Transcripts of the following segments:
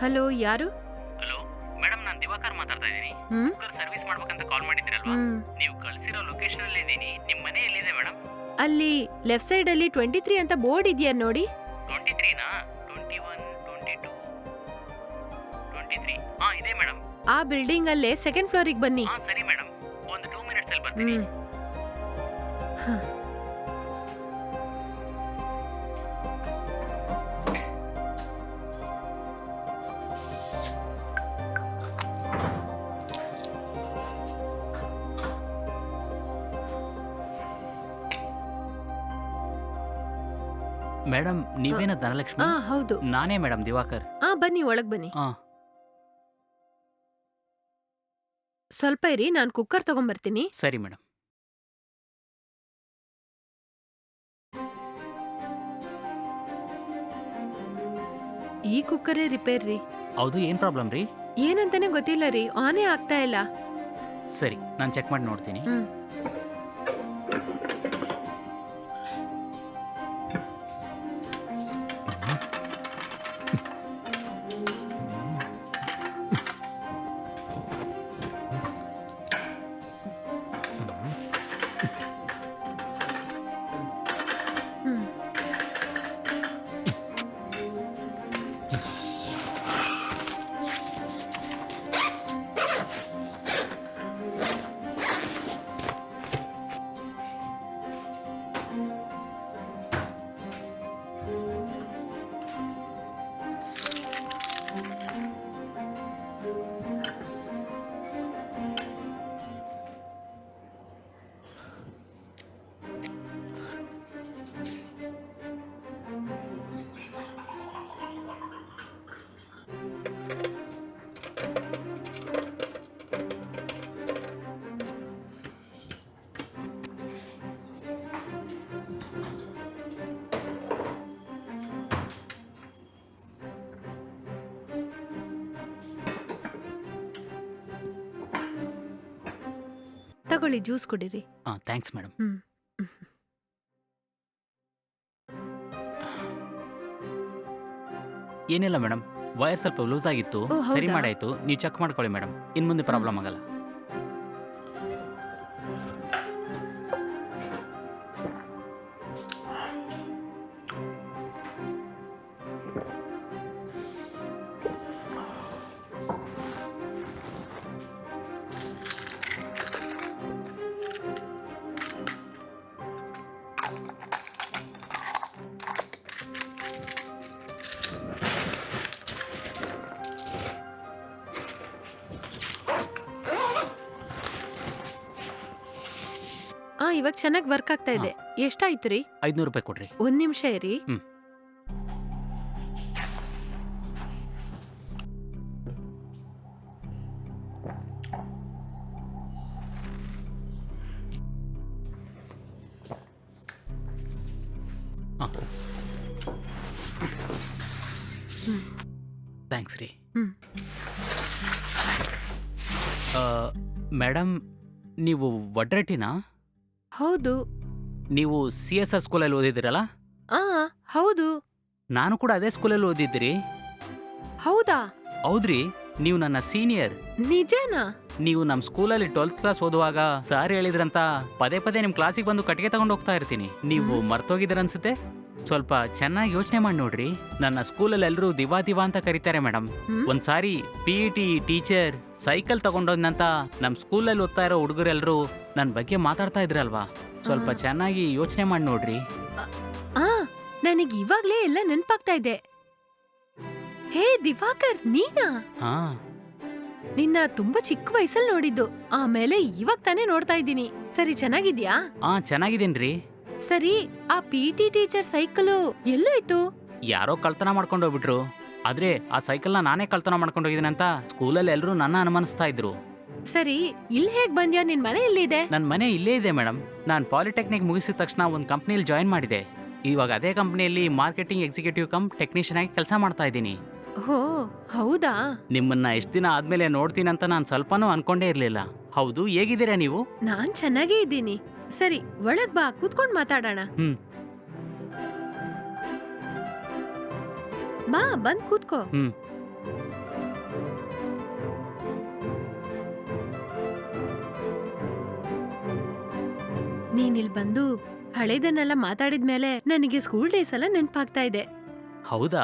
Hello, ಯಾರು? Hello madam, ನಾನು ದಿವಾಕರ್ ಮಾತಾಡ್ತಾ ಇದ್ದೀನಿ. ಹ್ಮ್ ಕುಕ್ಕರ್ ಸರ್ವಿಸ್ ಮಾಡ್ಬೇಕಂತ ಕಾಲ್ ಮಾಡಿದ್ದೀರಲ್ವಾ? ಹ್ಮ್ ನೀವು ಕಳಿಸಿರೋ ಲೊಕೇಶನ್ ಅಲ್ಲಿ ಇದ್ದೀನಿ. ನಿಮ್ಮ ಮನೆ ಎಲ್ಲಿದೆ ಮೇಡಮ್? ಅಲ್ಲಿ ಲೆಫ್ಟ್ ಸೈಡ್ ಅಲ್ಲಿ 23 ಅಂತ ಬೋರ್ಡ್ ಇದೆಯಾ ನೋಡಿ. 23ನಾ? 21, 22, 23. ಇದೆ ಮೇಡಮ್. ಆ ಬಿಲ್ಡಿಂಗ್ ಅಲ್ಲೇ ಸೆಕೆಂಡ್ ಫ್ಲೋರಿಗೆ ಬನ್ನಿ. ಸರಿ ಮೇಡಮ್, ಒಂದು 2 ಮಿನಿಟ್ಸ್ ಅಲ್ಲಿ ಬರ್ತೀನಿ. ಹ್ಮ್ ಹ. ಮೇಡಮ್, ನೀವೇನ ಧನಲಕ್ಷ್ಮಿ? ಹೌದು. ನಾನೇ ಮೇಡಮ್, ದಿವಾಕರ್. ಬನ್ನಿ, ಒಳಗ್ ಬನ್ನಿ. ಸ್ವಲ್ಪ ಇರಿ, ನಾನು ಕುಕ್ಕರ್ ತಗೊಂಬರ್ತೀನಿ. ಸರಿ ಮೇಡಮ್. ಈ ಕುಕ್ಕರೇ ರಿಪೇರ್ ರೀ. ಹೌದು, ಏನ್ ಪ್ರಾಬ್ಲಮ್ ರೀ? ಏನಂತಾನೆ ಗೊತ್ತಿಲ್ಲ ರೀ, ಆನೇ ಆಗ್ತಾ ಇಲ್ಲ. ಸರಿ, ನಾನು ಚೆಕ್ ಮಾಡಿ ನೋಡ್ತೀನಿ. ಹ್ಮ್ ಹ್ಮ್ ತಗೊಳ್ಳಿ, ಜ್ಯೂಸ್ ಕುಡೀರಿ. Thanks madam. ಹ್ಮ್ ಏನಿಲ್ಲ ಮೇಡಮ್, ವೈರ್ ಸ್ವಲ್ಪ ಲೂಸ್ ಆಗಿತ್ತು. ಓ, ಹೌದಾ? ಸರಿ ಮಾಡಾಯ್ತು. ನೀವು ಚೆಕ್ ಮಾಡ್ಕೊಳ್ಳಿ ಮೇಡಮ್, ಇನ್ನು ಮುಂದೆ ಪ್ರಾಬ್ಲಮ್ ಆಗಲ್ಲ. ಇವಾಗ ಚೆನ್ನಾಗಿ ವರ್ಕ್ ಆಗ್ತಾ ಇದೆ. ಎಷ್ಟಾಯ್ತು ರೀ? 500 ರೂಪಾಯಿ ಕೊಡ್ರಿ. ಒಂದ್ ನಿಮಿಷ ಇರಿ. ಹ್ಮ್. ಥ್ಯಾಂಕ್ಸ್ ರೀ. ಹ್ಮ್ ಮೇಡಮ್, ನೀವು ವಡ್ರಟ್ಟಿನಾ? ಹೌದು. ನೀವು CSR ಸ್ಕೂಲಲ್ಲಿ ಓದಿದ್ದೀರಲ್ಲ? ಆ ಹೌದು. ನಾನು ಕೂಡ ಅದೇ ಸ್ಕೂಲಲ್ಲಿ ಓದಿದ್ದೀರಿ. ಹೌದಾ? ಹೌದ್ರಿ, ನೀವು ನನ್ನ ಸೀನಿಯರ್. ನಿಜನಾ? ನೀವು ನಮ್ಮ ಸ್ಕೂಲಲ್ಲಿ 12th ಕ್ಲಾಸ್ ಓದುವಾಗ ಸರ್ ಹೇಳಿದ್ರಂತ ಪದೇ ಪದೇ ನಿಮ್ಮ ಕ್ಲಾಸಿಗೆ ಬಂದು ಕಟ್ಟಿಗೆ ತಗೊಂಡು ಹೋಗ್ತಾ ಇರ್ತೀನಿ. ನೀವು ಮರ್ತೋಗಿದ್ದೀರನ್ಸುತ್ತೆ. ಸ್ವಲ್ಪ ಚೆನ್ನಾಗಿ ಯೋಚನೆ ಮಾಡಿ ನೋಡ್ರಿ. ನನ್ನ ಸ್ಕೂಲಲ್ಲಿ ಎಲ್ಲರೂ ದಿವಾ ದಿವಾ ಅಂತ ಕರೀತಾರೆ ಮೇಡಮ್. ಒಂದ್ಸಾರಿ PET ಟೀಚರ್ ಸೈಕಲ್ ತಗೊಂಡೋದ್ನಂತ ನಮ್ಮ ಸ್ಕೂಲಲ್ಲಿ ಓದ್ತಾ ಇರೋ ಹುಡುಗರೆಲ್ಲರೂ ನನ್ನ ಬಗ್ಗೆ ಮಾತಾಡ್ತಾ ಇದ್ರಲ್ವಾ? ಸ್ವಲ್ಪ ಚೆನ್ನಾಗಿ ಯೋಚನೆ ಮಾಡಿ ನೋಡ್ರಿ. ನನಗೆ ಇವಾಗ್ಲೇ ಎಲ್ಲ ನೆನ್ಪಾಗ್ತಾ ಇದೆ. ಹೇ ದಿವಾಕರ್, ನೀನಾ? ಹಾ, ನಿನ್ನ ತುಂಬಾ ಚಿಕ್ಕ ವಯಸ್ಸಲ್ಲಿ ನೋಡಿದ್ದು, ಆಮೇಲೆ ಇವಾಗ ತಾನೇ ನೋಡ್ತಾ ಇದ್ದೀನಿ. ಸರಿ, ಚೆನ್ನಾಗಿದ್ಯಾ? ಚೆನ್ನಾಗಿದ್ದೀನ್ರಿ. ಸರಿ, ಆ PT ಟೀಚರ್ ಸೈಕಲು ಎಲ್ಲೋಯ್ತು? ಯಾರೋ ಕಳ್ತನ ಮಾಡ್ಕೊಂಡು ಹೋಗ್ಬಿಟ್ರು. ಆದ್ರೆ ಆ ಸೈಕಲ್ನ ನಾನೇ ಕಳ್ತನ ಮಾಡ್ಕೊಂಡು ಹೋಗಿದ್ದೀನಂತ ಸ್ಕೂಲಲ್ಲಿ ಎಲ್ಲರೂ ನನ್ನ ಅನುಮಾನಿಸ್ತಾ ಇದ್ರು. ಸರಿ, ಇಲ್ಲಿ ಹೇಗ್ ಬಂದ್ಯಾ? ನಿನ್ ಮನೆ ಎಲ್ಲಿದೆ? ನನ್ನ ಮನೆ ಇಲ್ಲೇ ಇದೆ ಮೇಡಮ್. ನಾನು ಪಾಲಿಟೆಕ್ನಿಕ್ ಮುಗಿಸಿದ ತಕ್ಷಣ ಒಂದು ಕಂಪ್ನಿಯಲ್ಲಿ ಜಾಯಿನ್ ಮಾಡಿದೆ. ಇವಾಗ ಅದೇ ಕಂಪ್ನಿಯಲ್ಲಿ ಮಾರ್ಕೆಟಿಂಗ್ ಎಕ್ಸಿಕ್ಯೂಟಿವ್ ಕಮ್ ಟೆಕ್ನಿಷಿಯನ್ ಆಗಿ ಕೆಲಸ ಮಾಡ್ತಾ ಇದ್ದೀನಿ. ಓ, ಹೌದಾ? ನಿಮ್ಮನ್ನ ಎಷ್ಟು ದಿನ ಆದ್ಮೇಲೆ ನೋಡ್ತೀನಂತ ನಾನು ಸ್ವಲ್ಪನೂ ಅನ್ಕೊಂಡೇ ಇರ್ಲಿಲ್ಲ. ಹೌದು, ಹೇಗಿದ್ದೀರಾ ನೀವು? ನಾನ್ ಚೆನ್ನಾಗೇ ಇದ್ದೀನಿ. ಸರಿ, ಒಳಗ್ ಬಾ, ಕೂತ್ಕೊಂಡ್ ಮಾತಾಡೋಣ. ಬಾ, ಬಂದ್ ಕೂತ್ಕೋ. ನೀನ್ ಇಲ್ಲಿ ಬಂದು ಹಳೇದನ್ನೆಲ್ಲ ಮಾತಾಡಿದ್ಮೇಲೆ ನನಗೆ ಸ್ಕೂಲ್ ಡೇಸ್ ಎಲ್ಲ ನೆನ್ಪಾಗ್ತಾ ಇದೆ. ಹೌದಾ?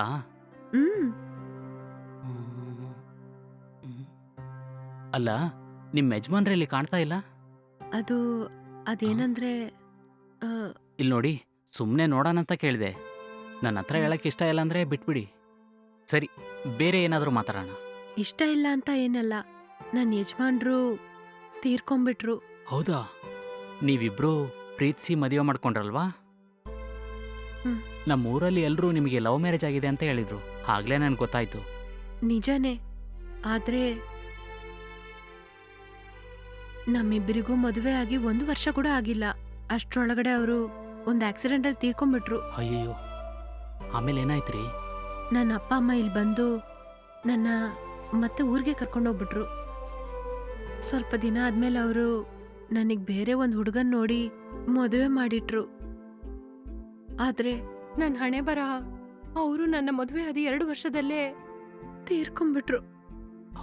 ಹ್ಮ್ ಹ್ಮ್. ಹ್ಮ್. ಅಲ್ಲ, ನಿಮ್ಮ ಯಜಮಾನ್ರಲ್ಲಿ ಕಾಣ್ತಾ ಇಲ್ಲ? ಅದು ಅದೇನಂದ್ರೆ ಆ, ಇಲ್ಲಿ ನೋಡಿ, ಸುಮ್ಮನೆ ನೋಡೋಣಂತ ಕೇಳಿದೆ. ನನ್ನ ಹತ್ರ ಹೇಳಕ್ಕೆ ಇಷ್ಟ ಇಲ್ಲ ಅಂದ್ರೆ ಬಿಟ್ಬಿಡಿ. ಸರಿ, ಬೇರೆ ಏನಾದರೂ ಮಾತಾಡೋಣ. ಇಷ್ಟ ಇಲ್ಲ ಅಂತ ಏನಲ್ಲ, ನನ್ ಯಜಮಾನ್ರು ತೀರ್ಕೊಂಡ್ಬಿಟ್ರು. ಹೌದಾ? ನೀವಿಬ್ರು ಪ್ರೀತಿಸಿ ಮದುವೆ ಮಾಡ್ಕೊಂಡ್ರಲ್ವಾ? ಹ್ಮ್. ನಮ್ಮ ಊರಲ್ಲಿ ಎಲ್ಲರೂ ನಿಮಗೆ ಲವ್ ಮ್ಯಾರೇಜ್ ಆಗಿದೆ ಅಂತ ಹೇಳಿದ್ರು. ಆಗ್ಲೇ ನನ್ಗೆ ಗೊತ್ತಾಯ್ತು. ನಿಜನೇ, ಆದ್ರೆ ನಮ್ಮಿಬ್ಬರಿಗೂ ಮದುವೆ ಆಗಿ 1 ವರ್ಷ ಕೂಡ ಆಗಿಲ್ಲ. ಅಷ್ಟ್ರೊಳಗಡೆ ಅವರು ಒಂದು ಆಕ್ಸಿಡೆಂಟಲ್ಲಿ ತೀರ್ಕೊಂಡ್ಬಿಟ್ರು. ಅಯ್ಯಯ್ಯೋ, ಆಮೇಲೆ ಏನಾಯ್ತ್ರಿ? ನನ್ನ ಅಪ್ಪ ಅಮ್ಮ ಇಲ್ಲಿ ಬಂದು ನನ್ನ ಮತ್ತೆ ಊರಿಗೆ ಕರ್ಕೊಂಡೋಗ್ಬಿಟ್ರು. ಸ್ವಲ್ಪ ದಿನ ಆದ್ಮೇಲೆ ಅವರು ನನಗೆ ಬೇರೆ ಒಂದು ಹುಡುಗನ್ ನೋಡಿ ಮದುವೆ ಮಾಡಿಟ್ರು. ಆದ್ರೆ ನನ್ನ ಹಣೆ ಬರಹ, ಅವರು ನನ್ನ ಮದುವೆ ಆದ 2 ವರ್ಷದಲ್ಲೇ ತೀರ್ಕೊಂಡ್ಬಿಟ್ರು.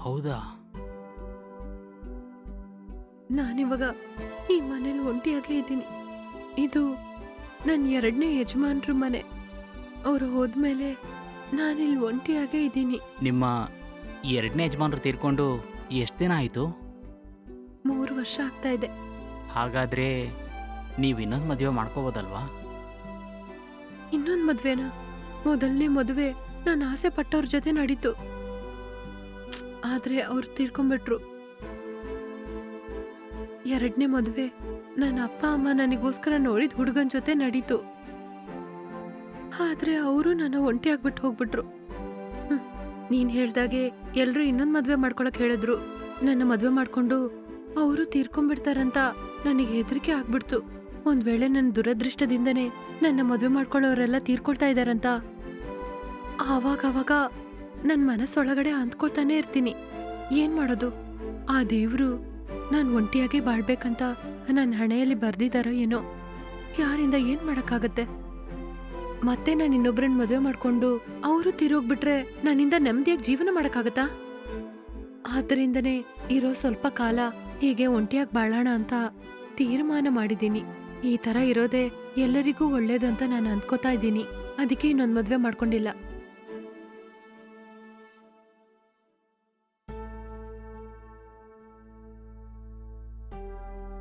ಹೌದಾ? ನಾನಿವಾಗ ಈ ಮನೇಲಿ ಒಂಟಿಯಾಗೇ ಇದ್ದೀನಿ. ಇದು ನನ್ನ 2ನೇ ಯಜಮಾನ್ರ ಮನೆ. ಅವರು ಹೋದ್ಮೇಲೆ ನಾನಿಲ್ಲಿ ಒಂಟಿಯಾಗೇ ಇದ್ದೀನಿ. ನಿಮ್ಮ 2ನೇ ಯಜಮಾನ್ರು ತೀರ್ಕೊಂಡು ಎಷ್ಟು ದಿನ ಆಯಿತು? 3 ವರ್ಷ ಆಗ್ತಾ ಇದೆ. ಹಾಗಾದ್ರೆ ನೀವು ಇನ್ನೊಂದು ಮದುವೆ ಮಾಡ್ಕೋಬೋದಲ್ವಾ? ಇನ್ನೊಂದು ಮದ್ವೆನಾ? ಮೊದಲನೇ ಮದುವೆ ನಾನು ಆಸೆ ಪಟ್ಟವ್ರ ಜೊತೆ ನಡೀತು. ಆದ್ರೆ ಅವ್ರು ತೀರ್ಕೊಂಡ್ಬಿಟ್ರು. 2ನೇ ಮದುವೆ ನನ್ನ ಅಪ್ಪ ಅಮ್ಮ ನನಗೋಸ್ಕರ ನೋಡಿದ ಹುಡುಗನ್ ಜೊತೆ ನಡೀತು. ಆದ್ರೆ ಅವರು ನನ್ನ ಒಂಟಿ ಆಗ್ಬಿಟ್ಟು ಹೋಗ್ಬಿಟ್ರು. ನೀನ್ ಹೇಳ್ದಾಗೆ ಎಲ್ರು ಇನ್ನೊಂದ್ ಮದ್ವೆ ಮಾಡ್ಕೊಳಕ್ ಹೇಳಿದ್ರು. ನನ್ನ ಮದ್ವೆ ಮಾಡ್ಕೊಂಡು ಅವರು ತೀರ್ಕೊಂಡ್ಬಿಡ್ತಾರಂತ ನನಗೆ ಹೆದರಿಕೆ ಆಗ್ಬಿಡ್ತು. ಒಂದ್ ವೇಳೆ ನನ್ನ ದುರದೃಷ್ಟದಿಂದನೇ ನನ್ನ ಮದ್ವೆ ಮಾಡ್ಕೊಳ್ಳೋರೆಲ್ಲ ತೀರ್ಕೊಳ್ತಾ ಇದಾರಂತ ಆವಾಗ ನನ್ನ ಮನಸ್ಸೊಳಗಡೆ ಅಂದ್ಕೊಳ್ತಾನೆ ಇರ್ತೀನಿ. ಏನ್ ಮಾಡೋದು? ಆ ದೇವ್ರು ನಾನು ಒಂಟಿಯಾಗಿ ಬಾಳ್ಬೇಕಂತ ನನ್ನ ಹಣೆಯಲ್ಲಿ ಬರ್ದಿದಾರೋ ಏನೋ. ಯಾರಿಂದ ಏನ್ ಮಾಡಕ್ಕಾಗತ್ತೆ? ಮತ್ತೆ ನಾನು ಇನ್ನೊಬ್ರನ್ನ ಮದುವೆ ಮಾಡ್ಕೊಂಡು ಅವರು ತೀರೋಗ್ಬಿಟ್ರೆ ನನ್ನಿಂದ ನೆಮ್ಮದಿಯಾಗಿ ಜೀವನ ಮಾಡಕ್ಕಾಗತ್ತಾ? ಆದ್ದರಿಂದನೇ ಇರೋ ಸ್ವಲ್ಪ ಕಾಲ ಹೀಗೆ ಒಂಟಿಯಾಗಿ ಬಾಳೋಣ ಅಂತ ತೀರ್ಮಾನ ಮಾಡಿದ್ದೀನಿ. ಈ ತರ ಇರೋದೇ ಎಲ್ಲರಿಗೂ ಒಳ್ಳೇದು ಅಂತ ನಾನು ಅಂದ್ಕೋತಾ ಇದ್ದೀನಿ. ಅದಕ್ಕೆ ಇನ್ನೊಂದು ಮದುವೆ ಮಾಡ್ಕೊಂಡಿಲ್ಲ.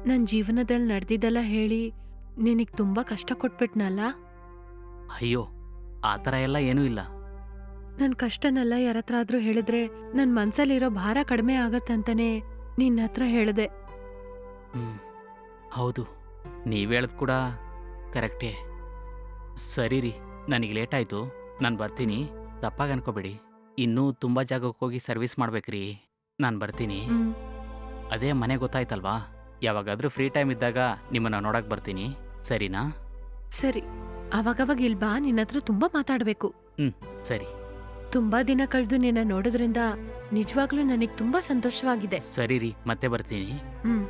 ನನ್ನ ಜೀವನದಲ್ಲಿ ನಡೆದಿದ್ದೆಲ್ಲ ಹೇಳಿ ನಿನಗೆ ತುಂಬಾ ಕಷ್ಟ ಕೊಟ್ಬಿಟ್ನಲ್ಲ? ಅಯ್ಯೋ, ಆ ಥರ ಎಲ್ಲ ಏನೂ ಇಲ್ಲ. ನನ್ನ ಕಷ್ಟನೆಲ್ಲ ಯಾರತ್ರ ಆದ್ರೂ ಹೇಳಿದ್ರೆ ನನ್ನ ಮನ್ಸಲ್ಲಿರೋ ಭಾರ ಕಡಿಮೆ ಆಗತ್ತಂತಾನೆ ನಿನ್ನ ಹತ್ರ ಹೇಳಿದೆ. ಹೌದು, ನೀವು ಹೇಳೋದು ಕೂಡ ಕರೆಕ್ಟೇ. ಸರಿ ರೀ, ನನಗೆ ಲೇಟ್ ಆಯಿತು, ನಾನು ಬರ್ತೀನಿ. ತಪ್ಪಾಗಿ ಅನ್ಕೋಬೇಡಿ. ಇನ್ನೂ ತುಂಬ ಜಾಗಕ್ಕೆ ಹೋಗಿ ಸರ್ವಿಸ್ ಮಾಡ್ಬೇಕ್ರಿ. ನಾನು ಬರ್ತೀನಿ. ಅದೇ ಮನೆ ಗೊತ್ತಾಯ್ತಲ್ವಾ? ಯಾವಾಗಾದ್ರೂ ಫ್ರೀ ಟೈಮ್ ಇದ್ದಾಗ ನಿಮ್ಮನ್ನ ನೋಡಕ್ ಬರ್ತೀನಿ. ಸರಿನಾ? ಸರಿ, ಅವಾಗವಾಗ ಇಲ್ಲಿ ಬಾ. ನಿನ್ನ ಹತ್ರ ತುಂಬಾ ಮಾತಾಡ್ಬೇಕು. ಸರಿ. ತುಂಬಾ ದಿನ ಕಳೆದು ನಿನ್ನ ನೋಡೋದ್ರಿಂದ ನಿಜವಾಗ್ಲೂ ನನಗೆ ತುಂಬಾ ಸಂತೋಷವಾಗಿದೆ. ಸರಿ ರೀ, ಮತ್ತೆ ಬರ್ತೀನಿ. ಹ್ಮ್.